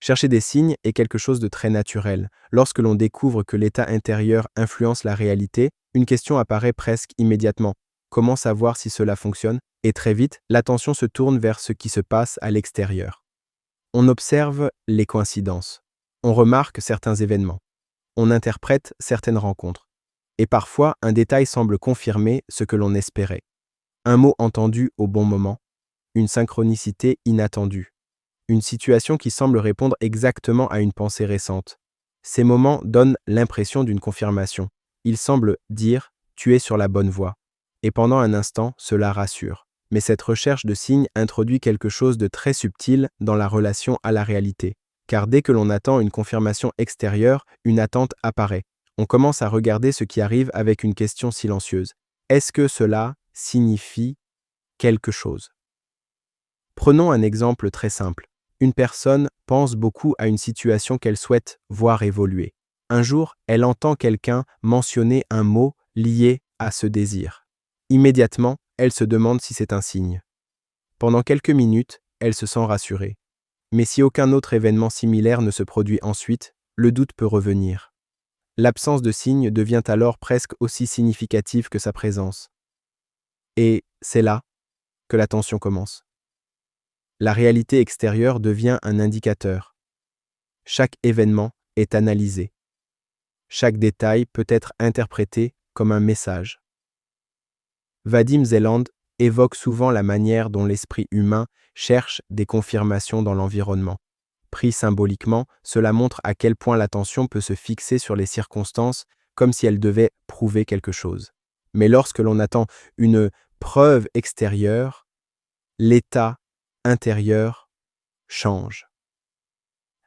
Chercher des signes est quelque chose de très naturel. Lorsque l'on découvre que l'état intérieur influence la réalité, une question apparaît presque immédiatement. Comment savoir si cela fonctionne? Et très vite, l'attention se tourne vers ce qui se passe à l'extérieur. On observe les coïncidences. On remarque certains événements. On interprète certaines rencontres. Et parfois, un détail semble confirmer ce que l'on espérait. Un mot entendu au bon moment, une synchronicité inattendue, une situation qui semble répondre exactement à une pensée récente. Ces moments donnent l'impression d'une confirmation. Ils semblent dire « tu es sur la bonne voie ». Et pendant un instant, cela rassure. Mais cette recherche de signes introduit quelque chose de très subtil dans la relation à la réalité. Car dès que l'on attend une confirmation extérieure, une attente apparaît. On commence à regarder ce qui arrive avec une question silencieuse. Est-ce que cela signifie quelque chose? Prenons un exemple très simple. Une personne pense beaucoup à une situation qu'elle souhaite voir évoluer. Un jour, elle entend quelqu'un mentionner un mot lié à ce désir. Immédiatement, elle se demande si c'est un signe. Pendant quelques minutes, elle se sent rassurée. Mais si aucun autre événement similaire ne se produit ensuite, le doute peut revenir. L'absence de signe devient alors presque aussi significative que sa présence. Et c'est là que la tension commence. La réalité extérieure devient un indicateur. Chaque événement est analysé. Chaque détail peut être interprété comme un message. Vadim Zeland évoque souvent la manière dont l'esprit humain cherche des confirmations dans l'environnement. Pris symboliquement, cela montre à quel point l'attention peut se fixer sur les circonstances comme si elle devait prouver quelque chose. Mais lorsque l'on attend une preuve extérieure, l'état intérieur change.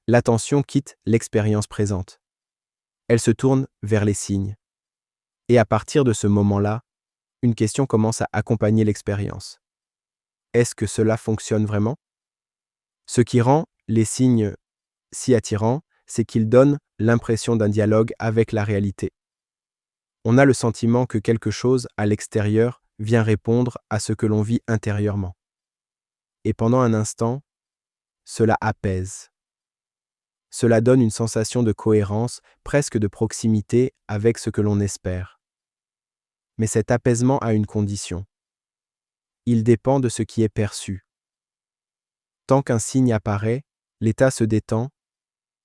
L'attention quitte l'expérience présente. Elle se tourne vers les signes. Et à partir de ce moment-là, une question commence à accompagner l'expérience. Est-ce que cela fonctionne vraiment? Ce qui rend les signes si attirants, c'est qu'ils donnent l'impression d'un dialogue avec la réalité. On a le sentiment que quelque chose à l'extérieur vient répondre à ce que l'on vit intérieurement. Et pendant un instant, cela apaise. Cela donne une sensation de cohérence, presque de proximité avec ce que l'on espère. Mais cet apaisement a une condition. Il dépend de ce qui est perçu. Tant qu'un signe apparaît, l'état se détend.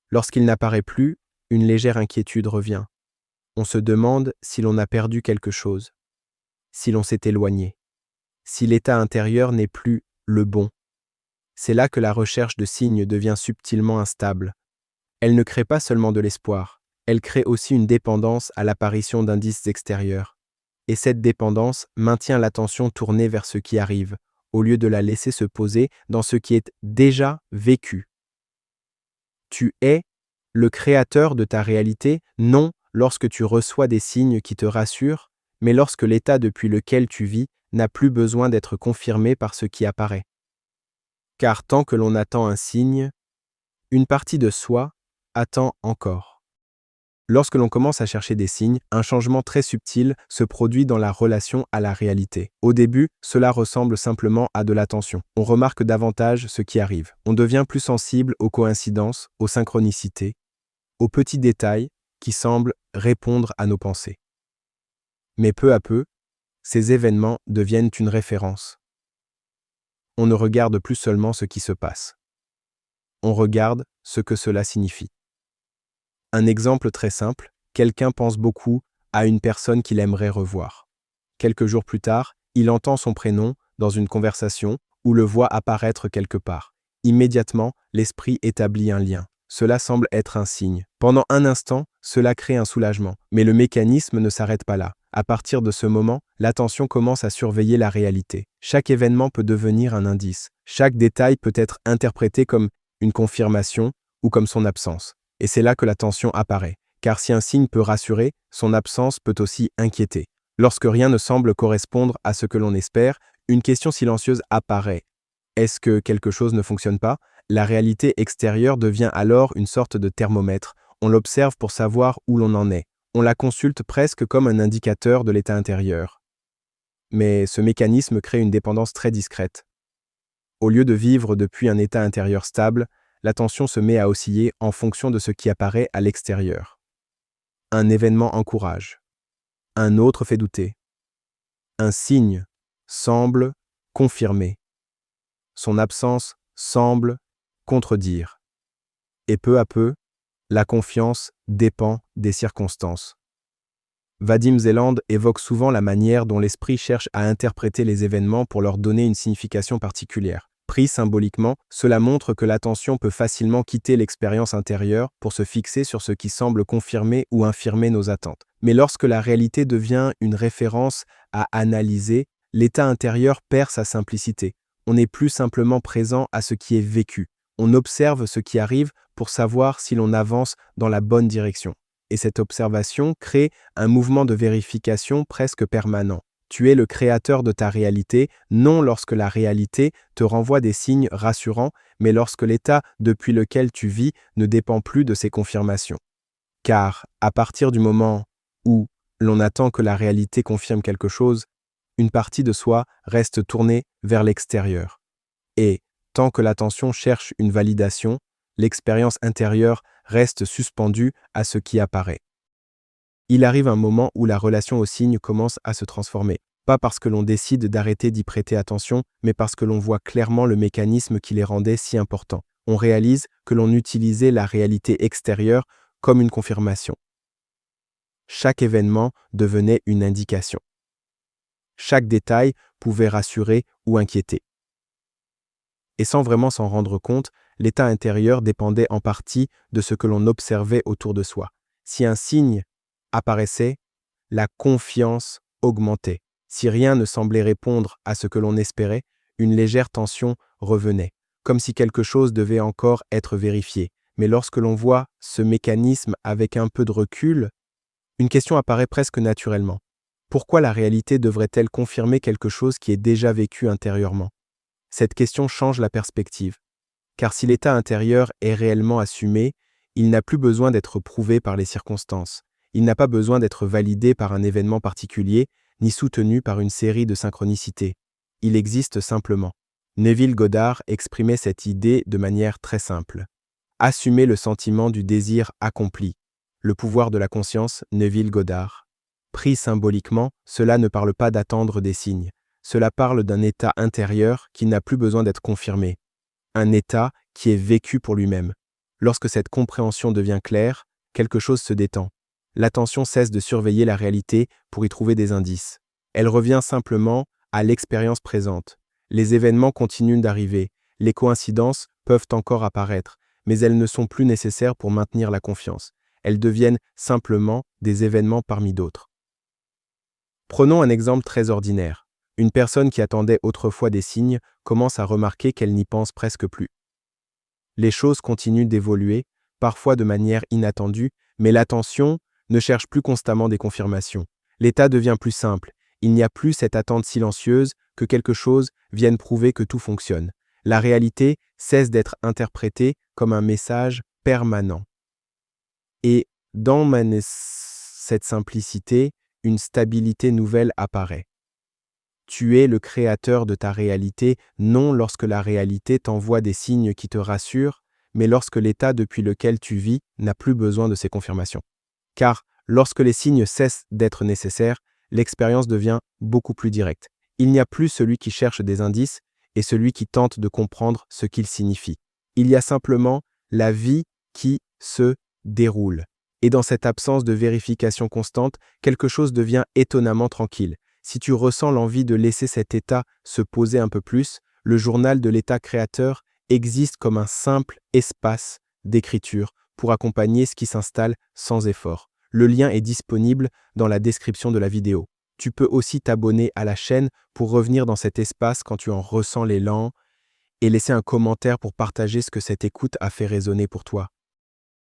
Lorsqu'il n'apparaît plus, une légère inquiétude revient. On se demande si l'on a perdu quelque chose, si l'on s'est éloigné, si l'état intérieur n'est plus le bon. C'est là que la recherche de signes devient subtilement instable. Elle ne crée pas seulement de l'espoir, elle crée aussi une dépendance à l'apparition d'indices extérieurs. Et cette dépendance maintient l'attention tournée vers ce qui arrive, au lieu de la laisser se poser dans ce qui est déjà vécu. Tu es le créateur de ta réalité, non lorsque tu reçois des signes qui te rassurent, mais lorsque l'état depuis lequel tu vis n'a plus besoin d'être confirmé par ce qui apparaît. Car tant que l'on attend un signe, une partie de soi attend encore. Lorsque l'on commence à chercher des signes, un changement très subtil se produit dans la relation à la réalité. Au début, cela ressemble simplement à de l'attention. On remarque davantage ce qui arrive. On devient plus sensible aux coïncidences, aux synchronicités, aux petits détails qui semblent répondre à nos pensées. Mais peu à peu, ces événements deviennent une référence. On ne regarde plus seulement ce qui se passe. On regarde ce que cela signifie. Un exemple très simple, quelqu'un pense beaucoup à une personne qu'il aimerait revoir. Quelques jours plus tard, il entend son prénom dans une conversation ou le voit apparaître quelque part. Immédiatement, l'esprit établit un lien. Cela semble être un signe. Pendant un instant, cela crée un soulagement. Mais le mécanisme ne s'arrête pas là. À partir de ce moment, l'attention commence à surveiller la réalité. Chaque événement peut devenir un indice. Chaque détail peut être interprété comme une confirmation ou comme son absence. Et c'est là que la tension apparaît, car si un signe peut rassurer, son absence peut aussi inquiéter. Lorsque rien ne semble correspondre à ce que l'on espère, une question silencieuse apparaît. Est-ce que quelque chose ne fonctionne pas? La réalité extérieure devient alors une sorte de thermomètre. On l'observe pour savoir où l'on en est. On la consulte presque comme un indicateur de l'état intérieur. Mais ce mécanisme crée une dépendance très discrète. Au lieu de vivre depuis un état intérieur stable, l'attention se met à osciller en fonction de ce qui apparaît à l'extérieur. Un événement encourage. Un autre fait douter. Un signe semble confirmer. Son absence semble contredire. Et peu à peu, la confiance dépend des circonstances. Vadim Zeland évoque souvent la manière dont l'esprit cherche à interpréter les événements pour leur donner une signification particulière. Pris symboliquement, cela montre que l'attention peut facilement quitter l'expérience intérieure pour se fixer sur ce qui semble confirmer ou infirmer nos attentes. Mais lorsque la réalité devient une référence à analyser, l'état intérieur perd sa simplicité. On n'est plus simplement présent à ce qui est vécu. On observe ce qui arrive pour savoir si l'on avance dans la bonne direction. Et cette observation crée un mouvement de vérification presque permanent. Tu es le créateur de ta réalité, non lorsque la réalité te renvoie des signes rassurants, mais lorsque l'état depuis lequel tu vis ne dépend plus de ces confirmations. Car, à partir du moment où l'on attend que la réalité confirme quelque chose, une partie de soi reste tournée vers l'extérieur. Et, tant que l'attention cherche une validation, l'expérience intérieure reste suspendue à ce qui apparaît. Il arrive un moment où la relation aux signes commence à se transformer, pas parce que l'on décide d'arrêter d'y prêter attention, mais parce que l'on voit clairement le mécanisme qui les rendait si importants. On réalise que l'on utilisait la réalité extérieure comme une confirmation. Chaque événement devenait une indication. Chaque détail pouvait rassurer ou inquiéter. Et sans vraiment s'en rendre compte, l'état intérieur dépendait en partie de ce que l'on observait autour de soi. Si un signe apparaissait, la confiance augmentait. Si rien ne semblait répondre à ce que l'on espérait, une légère tension revenait, comme si quelque chose devait encore être vérifié. Mais lorsque l'on voit ce mécanisme avec un peu de recul, une question apparaît presque naturellement. Pourquoi la réalité devrait-elle confirmer quelque chose qui est déjà vécu intérieurement ? Cette question change la perspective. Car si l'état intérieur est réellement assumé, il n'a plus besoin d'être prouvé par les circonstances. Il n'a pas besoin d'être validé par un événement particulier, ni soutenu par une série de synchronicités. Il existe simplement. Neville Goddard exprimait cette idée de manière très simple. Assumer le sentiment du désir accompli. Le pouvoir de la conscience, Neville Goddard. Pris symboliquement, cela ne parle pas d'attendre des signes. Cela parle d'un état intérieur qui n'a plus besoin d'être confirmé. Un état qui est vécu pour lui-même. Lorsque cette compréhension devient claire, quelque chose se détend. L'attention cesse de surveiller la réalité pour y trouver des indices. Elle revient simplement à l'expérience présente. Les événements continuent d'arriver, les coïncidences peuvent encore apparaître, mais elles ne sont plus nécessaires pour maintenir la confiance. Elles deviennent simplement des événements parmi d'autres. Prenons un exemple très ordinaire. Une personne qui attendait autrefois des signes commence à remarquer qu'elle n'y pense presque plus. Les choses continuent d'évoluer, parfois de manière inattendue, mais l'attention ne cherche plus constamment des confirmations. L'état devient plus simple. Il n'y a plus cette attente silencieuse que quelque chose vienne prouver que tout fonctionne. La réalité cesse d'être interprétée comme un message permanent. Et dans cette simplicité, une stabilité nouvelle apparaît. Tu es le créateur de ta réalité, non lorsque la réalité t'envoie des signes qui te rassurent, mais lorsque l'état depuis lequel tu vis n'a plus besoin de ces confirmations. Car lorsque les signes cessent d'être nécessaires, l'expérience devient beaucoup plus directe. Il n'y a plus celui qui cherche des indices et celui qui tente de comprendre ce qu'ils signifient. Il y a simplement la vie qui se déroule. Et dans cette absence de vérification constante, quelque chose devient étonnamment tranquille. Si tu ressens l'envie de laisser cet état se poser un peu plus, le journal de l'état créateur existe comme un simple espace d'écriture pour accompagner ce qui s'installe sans effort. Le lien est disponible dans la description de la vidéo. Tu peux aussi t'abonner à la chaîne pour revenir dans cet espace quand tu en ressens l'élan et laisser un commentaire pour partager ce que cette écoute a fait résonner pour toi.